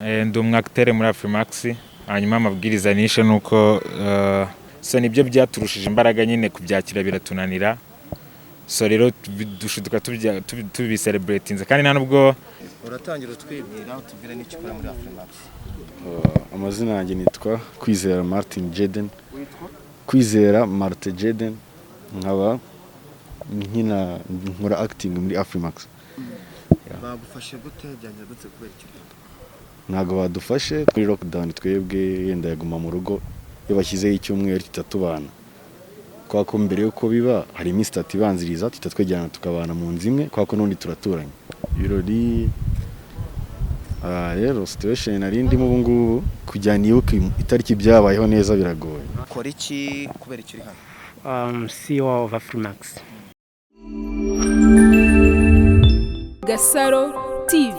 Ndi umwaktere muri AFRIMAX, hanyuma amabwiriza nishe nuko so nibyo byaturushije imbaraga nyine kubyakira biratunanira. So rero dushuduka tubicelebratinze kandi nta nubwo uratangira twibwira tubwire n'icyo ukora muri AFRIMAX. Amazina yanjye nitwa Kwizera Martin Jeden. Kwizera Martin Jeden, nkaba nkora acting muri AFRIMAX. Bagufashe gute byanje gutse kubera icyo? Ntago badufashe kuri lockdown, twebwe yenda yaguma mu rugo iyo bashyizeho icyumweru kitatubana. Kwa ko mbere yuko biba hari iminsi ibanziriza tutatwegerana tukabana mu nzu imwe, kwa ko n'undi turaturanye. Birori rero situation nari ndimo ubu ngubu kujyana iyo itariki byabayeho neza biragoye. Kora iki kubera icyo uri hano? CEO of AFRIMAX. Gasaro TV.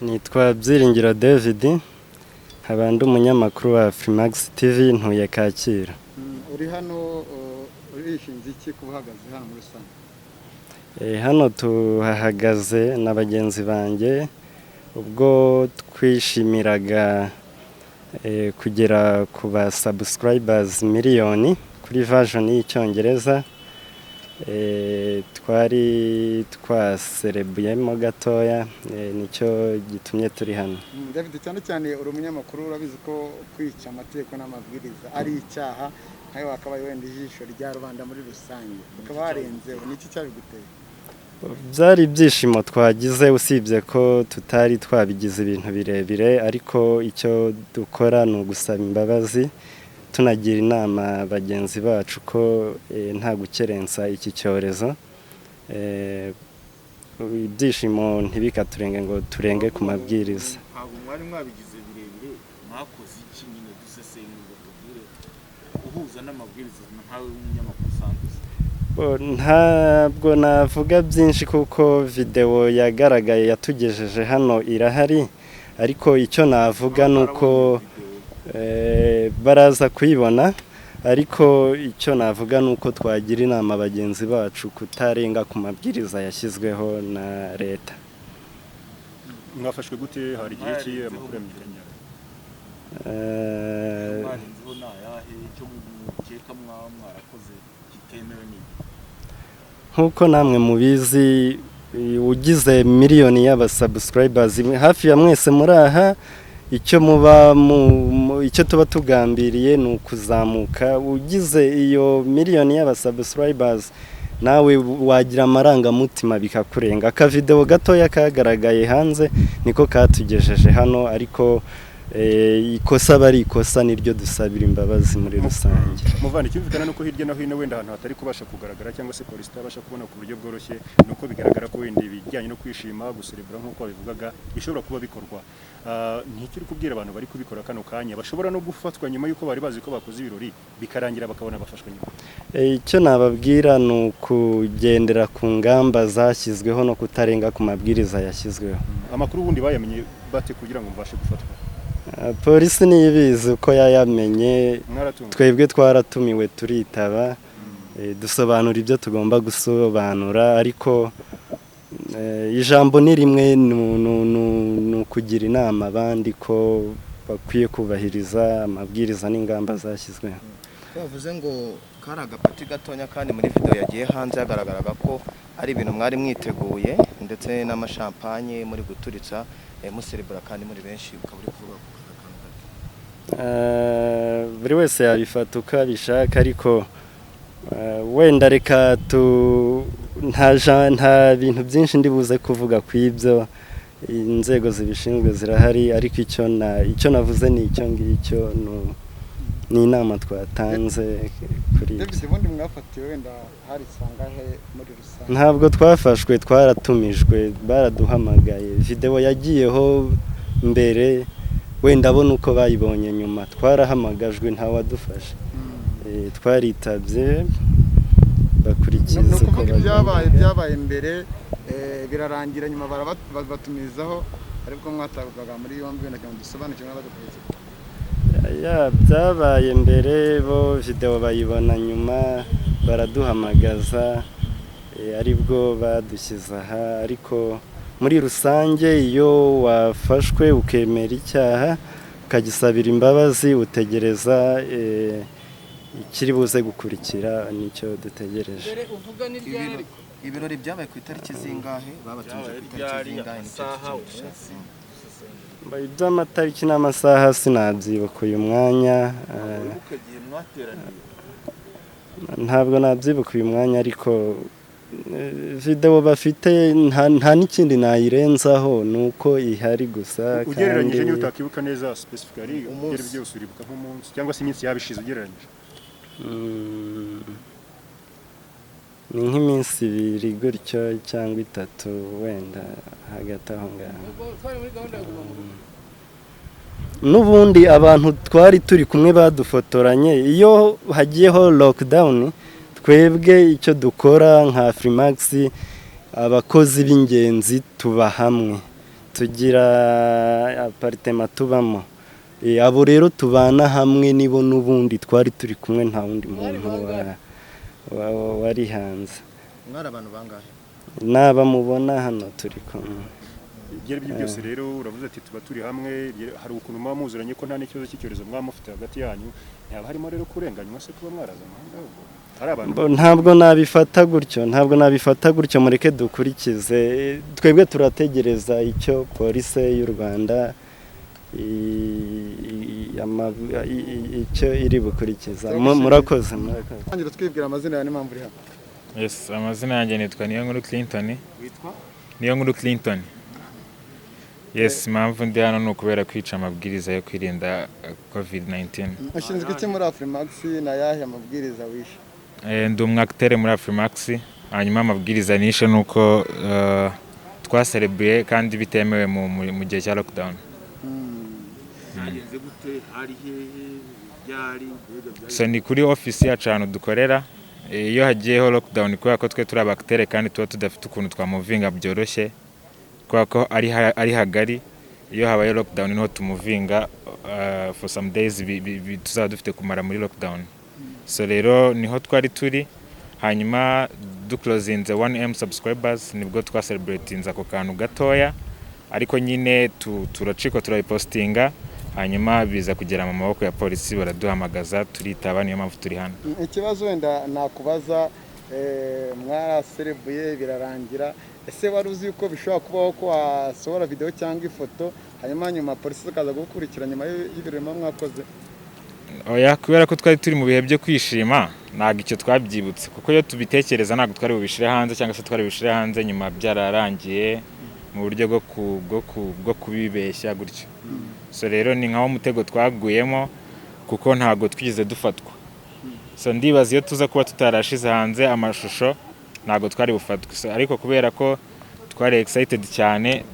Nitwa Byiringiro David, nkaba ndi umunyamakuru wa AFRIMAX TV ntuye Kacyiru. Uri hano urishinze iki kuhagaze hano muri rusange? Hano tuhahagaze na bagenzi banjye ubwo twishimiraga kugera ku ba subscribers miliyoni kuri version y'icyongereza. Twari twaserebuyemo gatoya, nicyo gitumye turi hano. David, cyane cyane uri umunyamakuru, urabizi ko kwica amategeko n'amabwiriza ari icyaha, nkayo wakabaye wenda ijisho rya rubanda muri rusange, ukaba warenzeho. Niki cyabiguteye? Byari ibyishimo twagize, usibye ko tutari twabigize ibintu birebire, ariko icyo dukora ni ugusaba imbabazi, tunagira inama bagenzi bacu ko nta gukerensa iki cyorezo. Ibyishimo ntibikaturenge ngo turenge ku mabwiriza. Ntabwo mwari mwabigize birebire, mwakoze iki nyine dusesengura tubwire uhuza n'amabwiriza nkawe umunyamakuru usanzwe? Ntabwo navuga byinshi kuko video yagaragaye yatugejeje hano irahari, ariko icyo navuga nuko baraza kuyibona, ariko icyo navuga nuko twagira inama bagenzi bacu kutarenga ku mabwiriza yashyizweho na leta. Mwafashwe gute? Hari igihe ki amakuru yamenyekanye? Nkuko namwe mubizi, ugize miliyoni y'aba subscribers hafi ya mwese muri aha, icyo tuba tugambiriye ni ukuzamuka. Ugize iyo miliyoni y'aba subscribers nawe wagira amarangamutima bikakurenga. Aka video gatoya kagaragaye hanze niko katugejeje hano, ariko ikosa bari ikosa niryo dusabira imbabazi muri rusange. muvana cyumvikana nuko hirya no hino wenda ahantu hatari kubasha kugaragara cyangwa se polisi itabasha kubona ku buryo bworoshye nuko bigaragara ko wenda ibijyanye no kwishima guserebura nk'uko babivugaga bishobora kuba bikorwa. Ntikiri kubwira abantu bari kubikora kano kanya bashobora no gufatwa nyuma yuko bari bazi ko bakoze ibirori bikarangira bakabona bafashwe nyuma. Icyo nababwira ni ukugendera ku ngamba zashyizweho no kutarenga ku mabwiriza yashyizweho. Amakuru ubundi bayamenye bate kugira ngo mbashe gufatwa? Polisi niyo ibizi uko yayamenye, twebwe twaratumiwe turitaba, dusobanura ibyo tugomba gusobanura, ariko ijambo ni rimwe, ni ukugira inama abandi ko bakwiye kubahiriza amabwiriza n'ingamba zashyizweho. Bavuze ngo kari agapati gatonya kandi muri video yagiye hanze yagaragaraga ko ari ibintu mwari mwiteguye ndetse n'amashampanye muri guturitsa muserebura kandi muri benshi ukaba uri kuvuga ku kantu gato. Buri wese yabifata uko abishaka, ariko wenda reka nta bintu byinshi ndibuze kuvuga ku ibyo, inzego zibishinzwe zirahari, ariko icyo navuze ni icyo ngicyo, ni inama twatanze kuri ibyo. Ubundi mwafatiwe wenda hari sangahe muri rusange? Ntabwo twafashwe, twaratumijwe, baraduhamagaye, video yagiyeho mbere, wenda abona uko bayibonye nyuma, twarahamagajwe ntawadufashe, twaritabye bakurikiza uko byabaye mbere, birarangira nyuma batumizaho, ariko mwatabaga muri yombi wenda cyangwa dusobanukirwe n'abadukurikiye. Byabaye mbere, bo video bayibona nyuma baraduhamagaza, aribwo badushyize aha, ariko muri rusange iyo wafashwe ukemera icyaha ukagisabira imbabazi, utegereza ikiri buze gukurikira, nicyo dutegereje. Ibirori byabaye ku itariki zingahe? Babatumije ku itariki zingahe? Iby'amatariki n'amasaha sinabyibuka uyu mwanya, ntabwo nabyibuka uyu mwanya, ariko video bafite nta n'ikindi nayirenzaho, nuko ihari gusa. Ugereranyije niyo utakibuka neza specifically ugere byose uribuka nk'umunsi cyangwa se iminsi yabishize ugereranyije? Ni nk'iminsi 2 gutyo cyangwa 3 wenda hagati aho ngaho. N'ubundi abantu twari turi kumwe badufotoranye, iyo hagiyeho lockdown twebwe icyo dukora nka AFRIMAX, abakozi b'ingenzi tuba hamwe, tugira apartment tubamo, abo rero tubana hamwe nibo n'ubundi twari turi kumwe, nta wundi muntu wari hanze. Mwari abantu bangahe? Naba mubona hano turi kumwe. Ibyo byose rero uravuze ati tuba turi hamwe, hari ukuntu muba muzuranye ko nta n'ikibazo cy'icyorezo mwaba mufite hagati yanyu, ntihaba harimo rero kurenganywa se kuba mwarazana ahubwo? Ntabwo nabifata gutyo, mureke dukurikize, twebwe turategereza icyo polisi y'u Rwanda icyo iri bukurikiza. Murakoze. Ngira twibwira amazina yawe n'impamvu uri hano. Yes, amazina yanjye nitwa Niyonkuru Clinton. Witwa? Niyonkuru Clinton. Yes, impamvu ndi hano ni ukubera kwica amabwiriza yo kwirinda COVID-19. Ushinzwe iki muri AFRIMAX na yahe amabwiriza wishe? Ndi umwaktere muri AFRIMAX, hanyuma amabwiriza nishe nuko twaserebuye kandi bitemewe mu gihe cya lockdown. Byagenze gute? Hari hehe? Byari? So ni kuri office yacu ahantu dukorera, iyo hagiyeho lockdown kubera ko twe turi abaktere kandi tuba tudafite ukuntu twamuvinga byoroshye, kubera ko ari hagari, iyo habaye lockdown niho tumuvinga for some days tuzaba dufite kumara muri lockdown. So rero niho twari turi, hanyuma duclosinze 1M subscribers nibwo twacelebratinze ako kantu gatoya, ariko nyine turaciko turayipostinga, hanyuma biza kugera mu maboko ya polisi, baraduhamagaza turitaba, niyo mpamvu turi hano. Ikibazo wenda nakubaza, mwaraserebuye birarangira, ese wari uzi yuko bishobora kubaho ko wasohora video cyangwa ifoto hanyuma nyuma polisi ikaza gukurikira nyuma y'ibirori mwakoze? Oya, kubera ko twari turi mu bihe byo kwishima ntabwo icyo twabyibutse, kuko iyo tubitekereza ntabwo twari bubishire hanze cyangwa se twari bubishire hanze nyuma byararangiye mu buryo bwo kubibeshya gutyo. so rero ni nkaho umutego twaguyemo kuko ntago twigize dufatwa. So ndibaza iyo tuza kuba tutarashize hanze amashusho ntago twari bufatwe. So ariko kubera ko twari excited cyane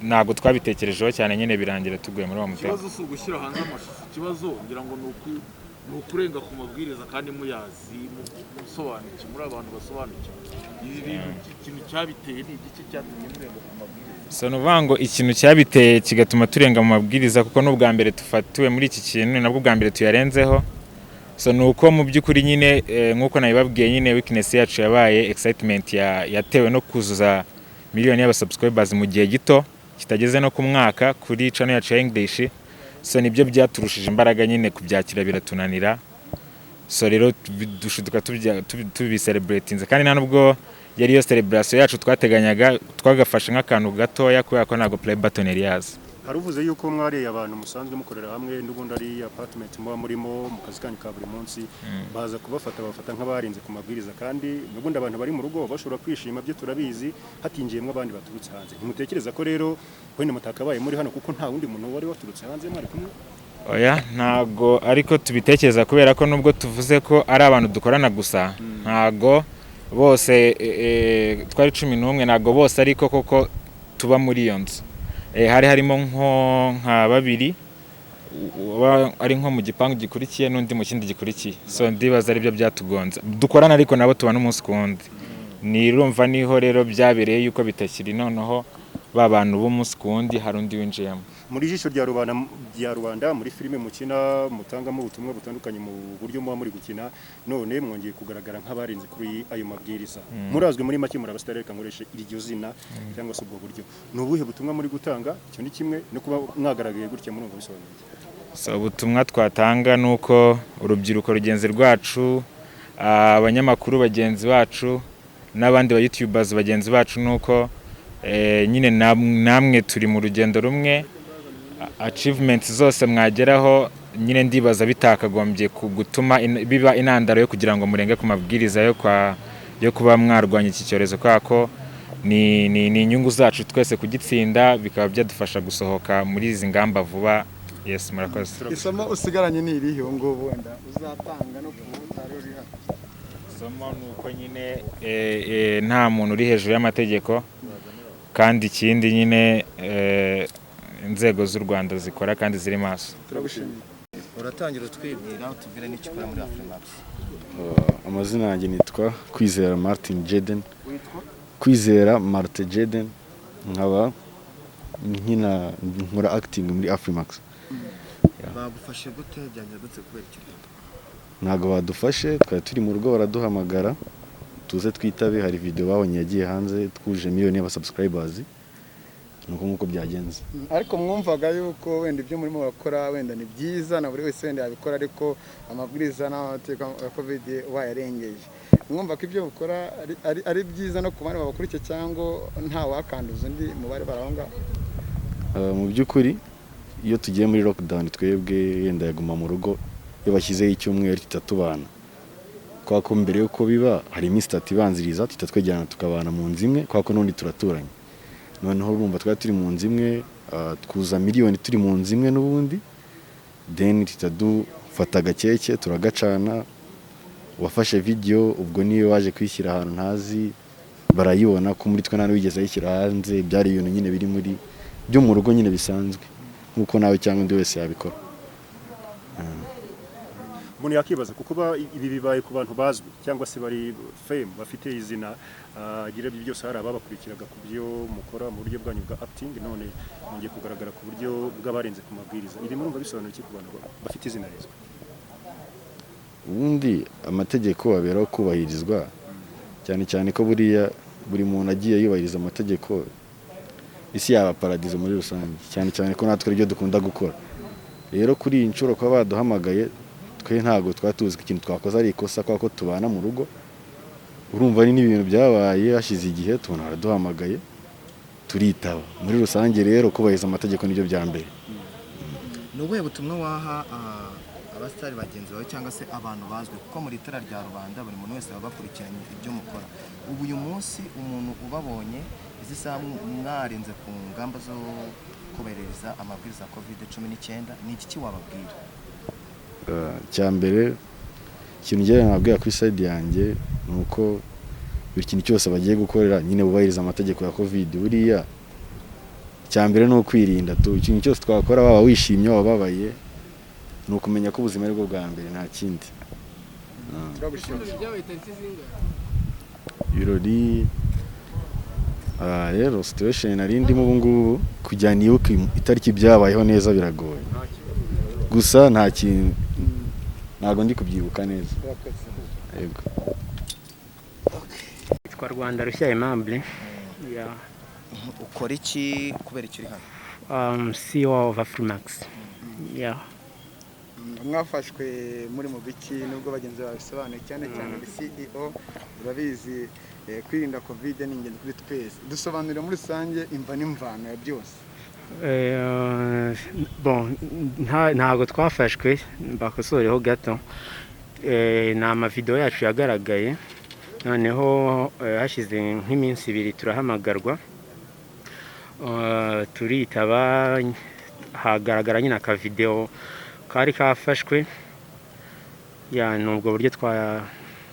ntago twabitekerejeho cyane nyine birangira tuguye muri wa mutego. Ikibazo si ugushyira hanze amashusho, ikibazo ngira ngo ni ukurenga ku mabwiriza kandi muyazi musobanukiwe, muri abantu basobanukiwe. Ikintu cyabiteye ni igiki cyatumye murenga ku mabwiriza? So nuvuga ngo ikintu cyabiteye kigatuma turenga mu mabwiriza kuko n'ubwa mbere tufatiwe muri iki kintu nabwo bwa mbere tuyarenzeho. So nuko mu by'ukuri nyine nkuko nabibabwiye nyine weakness yacu yabaye excitement yatewe no kuzuza miliyoni y'abasubscribers mu gihe gito kitageze no ku mwaka kuri channel yacu ya English. So nibyo byaturushije imbaraga nyine kubyakira biratunanira. So rero dushuduka tubicelebratinze kandi nta nubwo yari yo celebration yacu twateganyaga, twagafashe nk'akantu gatoya kubera ko ntago play button yari yazi. Haruvuze yuko mwari abantu musanzwe mukorera hamwe n'ubundi ari apartment muba murimo mu kazi kanyu ka buri munsi, baza kubafata bafata nk'abarinze ku mabwiriza kandi n'ubundi abantu bari mu rugo bashobora kwishima byo turabizi hatinjiyemo abandi baturutse hanze. Ntimutekereza ko rero wenda mutakabaye muri hano kuko nta wundi muntu wari waturutse hanze mwari kumwe? Oya, ntago ariko tubitekereza kubera ko nubwo tuvuze ko ari abantu dukorana gusa ntago bose twari 11 ntago bose ariko koko tuba muri iyo nzu. Hari harimo nka babiri ari nko mu gipangu gikurikiye n'undi mu kindi gikurikiye. So ndibaza ari byo byatugonza. Dukorana ariko nabo tubana umunsi kundi. Nirumva niho rero byabereye yuko bitakiri noneho babantu b'umunsi kundi hari undi winjiyemo. Muri jisho rya rubanda muri filime mukina mutangamo ubutumwa butandukanye mu buryo muba muri gukina, none mwongeye kugaragara nk'abarinze kuri ayo mabwiriza. Murazwe muri make murabasitari reka nkoreshe iryo zina cyangwa se ubwo buryo. Nubuhe butumwa muri gutanga? Cyo ni kimwe no kuba mwagaragaye gutya muri ngo bisobanura. So ubutumwa twatanga nuko urubyiruko rugenzi rwacu, abanyamakuru bagenzi bacu n'abandi ba YouTubers bagenzi bacu nuko nyine namwe turi mu rugendo rumwe. Achievements zose mwageraho nyine ndibaza bitakagombye kugutuma biba inandaro yo kugira ngo murenge ku mabwiriza yo kuba mwarwanya iki cyorezo kako ni inyungu zacu twese kugitsinda bikaba byadufasha gusohoka muri izi ngamba vuba. Yes, murakoze. Isomo usigaranye ni irihe ngo wenda uzatanga no kumutari uri hano? Isomo nuko nyine nta muntu uri hejuru y'amategeko kandi ikindi nyine inzego z'u Rwanda zikora kandi ziri maso. Turagushimiye. Uratangira utwibwira utubwire n'icyo ukora muri AFRIMAX. Amazina yanjye nitwa Kwizera Martin Jeden. Kwizera Martin Jeden, nkaba nkora acting muri AFRIMAX. Bagufashe gute byanje gutse kubera iki? Ntago badufashe, twari turi mu rugo baraduhamagara tuze twitabe, hari video babonye yagiye hanze twuje miliyoni y'abasubscribers. Nuko nkuko byagenze. Ariko mwumvaga yuko wenda ibyo murimo bakora wenda ni byiza na buri wese wenda yabikora, ariko amabwiriza n'amateka ya COVID wayarengeje. Mwumva ko ibyo bakora ari byiza no kubana babakurikiye cyangwa nta wakanduza undi mubare barahonga? Mu by'ukuri iyo tugiye muri lockdown twebwe yenda yaguma mu rugo iyo bashyizeho icyumweru tutatubana. Kwa ko mbere yuko biba hari iminsi ibanziriza tutatwegerana tukabana mu nzu imwe, kwa ko n'undi turaturanye. Noneho urumva twari turi mu nzu imwe, twuza miliyoni turi mu nzu imwe n'ubundi, then tutadufata agakeke turagacana, wafashe video ubwo niyo waje kwishyira ahantu ntazi barayibona ko muri twe nta wigeze ayishyira hanze. Byari ibintu nyine biri muri byo mu rugo nyine bisanzwe nkuko nawe cyangwa undi wese yabikora. Umuntu yakibaza kuko ibi bibaye ku bantu bazwi cyangwa se bari fame bafite izina, agira byose hari ababakurikiraga ku byo mukora mu buryo bwanyu bwa acting, none ngiye kugaragara ku buryo bw'abarenze ku mabwiriza. Ibi murumva bisobanura iki ku bantu bafite izina rero? Ubundi amategeko aberaho kubahirizwa, cyane cyane ko buri muntu agiye yubahiriza amategeko isi yaba paradizo muri rusange, cyane cyane ko natwe ibyo dukunda gukora. Rero kuri iyi nshuro kwa baduhamagaye twe ntago twatuzi ikintu twakoze ari ikosa kwa ko tubana mu rugo. Urumva ni ibintu byabaye hashize igihe tubona baraduhamagaye turitaba. Muri rusange rero kubahiriza amategeko nibyo bya mbere. Nubuhe butumwa waha abasitari bagenzi bawe cyangwa se abantu bazwi, kuko muri itara rya rubanda buri muntu wese babakurikiranye ibyo mukora. Ubu uyu munsi umuntu ubabonye izi saha mwarenze ku ngamba zo kubahiriza amabwiriza ya COVID-19 ni iki wababwira? Cyambere ikintu njye nababwira kuri side yanjye nuko buri kintu cyose bagiye gukorera nyine bubahiriza amategeko ya COVID. Buriya cyambere no kwirinda ikintu cyose twakora baba wishimye wababaye ni ukumenya ko ubuzima ari bwo bwa mbere nta kindi. Birori rero situation nari ndimo ubu ngubu kujyana iyo itariki byabayeho neza biragoye, gusa nta kintu ntago ndi kubyibuka neza. Yego. Twa Rwanda rushya Aimable. Ukora iki kubera iki uri hano? CEO of AFRIMAX. Mwafashwe muri mu biki nubwo bagenzi babisobanuye cyane cyane CEO urabizi kwirinda COVID ni ingenzi kuri twese. Dusobanurira muri rusange imva n'imvano ya byose. Ntago twafashwe bakosoreho gato. Ni amavideo yacu yagaragaye, noneho hashize nk'iminsi 2 turahamagarwa, turitaba, hagaragara nyine akavideo kari kafashwe. Nubwo buryo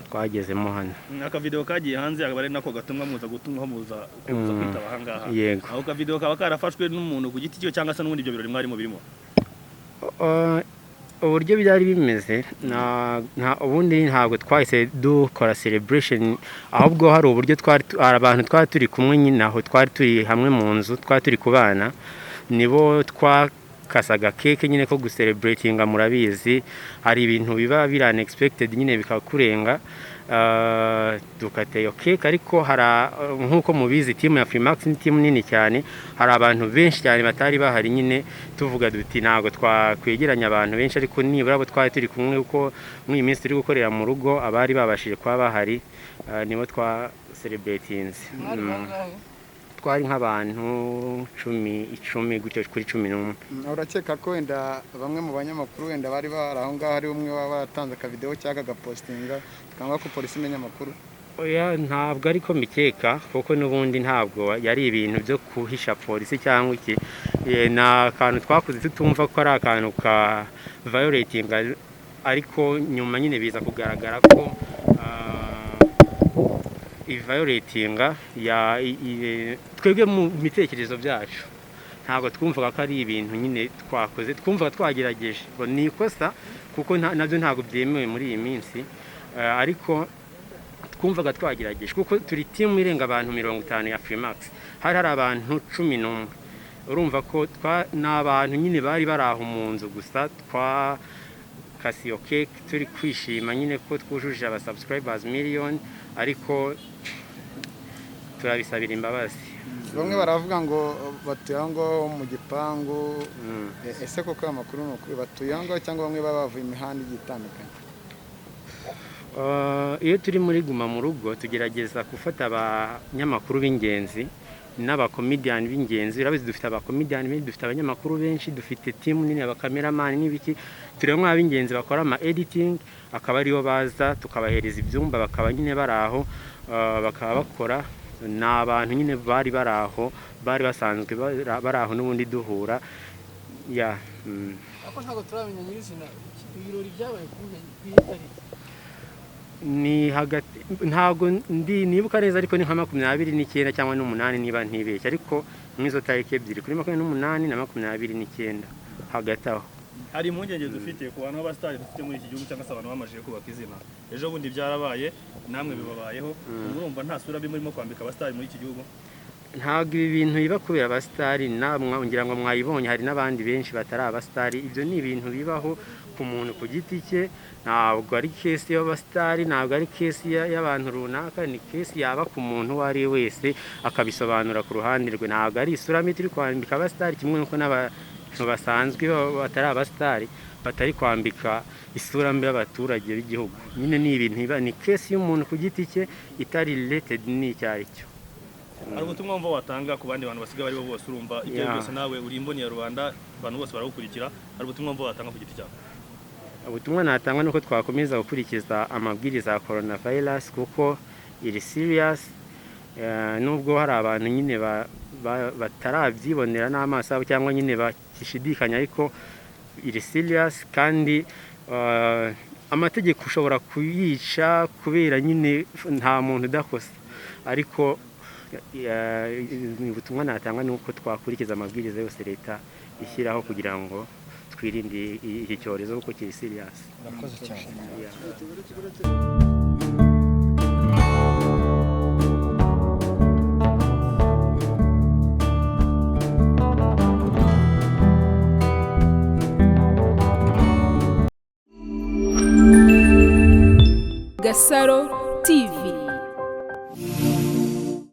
twagezemo hano. Akavideo kagiye hanze akaba ari nako gatumwa muza kwitaba ahangaha. Yego. Aho kavideo kaba karafashwe n'umuntu ku giti cyo cyangwa se n'ubundi ibyo birori mwari mu birimo? Uburyo byari bimeze ubundi ntabwo twahise dukora celebration, ahubwo hari uburyo abantu twari turi kumwe nyine aho twari turi hamwe mu nzu, twari turi kubana, nibo twakasaga keke nyine ko gucelebratinga. Murabizi hari ibintu biba biri unexpected nyine bikakurenga, dukateye keke. Ariko nkuko mubizi team ya AFRIMAX ni team nini cyane, hari abantu benshi cyane batari bahari nyine tuvuga duti ntago twakwegeranya abantu benshi, ariko nibura abo twari turi kumwe uko muri minsi turi gukorera mu rugo abari babashije kuba bahari, nibo twa celebratinze. Twari nk'abantu 10 gutyo kuri 11. Urakeka ko wenda bamwe mu banyamakuru wenda bari baraho ngaho ari umwe waba batanze akavideo cyangwa agapostinga cyangwa ko polisi imenya amakuru? Ntabwo ariko mbikeka, kuko n'ubundi ntabwo yari ibintu byo kuhisha polisi cyangwa iki. Na akantu twakuze tutumva ko ari akantu ka violating, ariko nyuma nyine biza kugaragara ko violatinga twebwe mu mitekerezo byacu ntabwo twumvaga ko ari ibintu nyine twakoze, twumvaga twagerageje ngo ni ikosa, kuko nabyo ntabwo byemewe muri iyi minsi, ariko twumvaga twagerageje kuko turi team irenga abantu 50 ya AFRIMAX, hari abantu 11. Urumva ko n'abantu nyine bari baraho mu nzu, gusa kasiyo cake turi kwishima nyine ko twujuje aba subscribers million, ariko turabisabira imbabazi. Bamwe baravuga ngo batuye ngo mu gipangu, ese koko amakuru no kuri batuye ngo cyangwa bamwe bavuye imihanda igitandukanye? Iyo turi muri guma mu rugo tugerageza gufata abanyamakuru b'ingenzi n'abakomedian b'ingenzi. Urabizi dufite abakomedian benshi, dufite abanyamakuru benshi, dufite team nini abakameramani n'ibiki. Turemwa ab'ingenzi bakora ama editing, akaba ariyo baza tukabahereza ibyumba bakaba nyine baraho, bakaba bakora. N'abantu nyine bari baraho, bari basanzwe baraho n'ubundi duhura. Ako ntago turamenya nyirizina ibirori byabaye kuri ni hagati, ntago nibuka neza, ariko ni nka 29 cyangwa 8 niba ntibeshye, ariko mwizo tariki ebyiri kuri 28 na 29 hagati aho. Hari impungenge dufite ku bantu b'abastari dufite muri iki gihugu cyangwa se abantu bamajije kubaka izina. Ejo bundi byarabaye, namwe bibabayeho, urumva nta sura bimurimo kwambika abastari muri iki gihugu? Ntabwo ibi bintu biba kubera abastari, namwe ngira ngo mwayibonye hari n'abandi benshi batari abastari. Ibyo ni ibintu bibaho ku muntu ku giti cye, ntabwo ari case y'abastari, ntabwo ari case y'abantu runaka, ni case yaba ku muntu wari wese akabisobanura ku ruhande rwe. Ntabwo ari isura mbi turi kwambika abastari, kimwe nuko n'abantu basanzwe batari abastari batari kwambika isura mbi y'abaturage b'igihugu. Nyine ni ibintu biba, ni case y'umuntu ku giti cye itari related n'icyari cyo. Hari ubutumwa wumva watanga ku bandi bantu basigaye bari bo bose, urumva ibyo byose nawe uri imboni ya rubanda, abantu bose baragukurikira, hari ubutumwa wumva watanga ku giti cyawe? Ubutumwa natanga nuko twakomeza gukurikiza amabwiriza ya coronavirus, kuko iri serious. Nubwo hari abantu nyine batarabyibonera n'amaso yabo cyangwa nyine bakishidikanya ariko iri serious kandi amategeko ushobora kuyica kubera nyine nta muntu udakosa ariko ubutumwa natanga ni uko twakurikiza amabwiriza yose leta ishyiraho kugira ngo twirinde iki cyorezo kuko kiri serious. Murakoze cyane. Gasaro TV.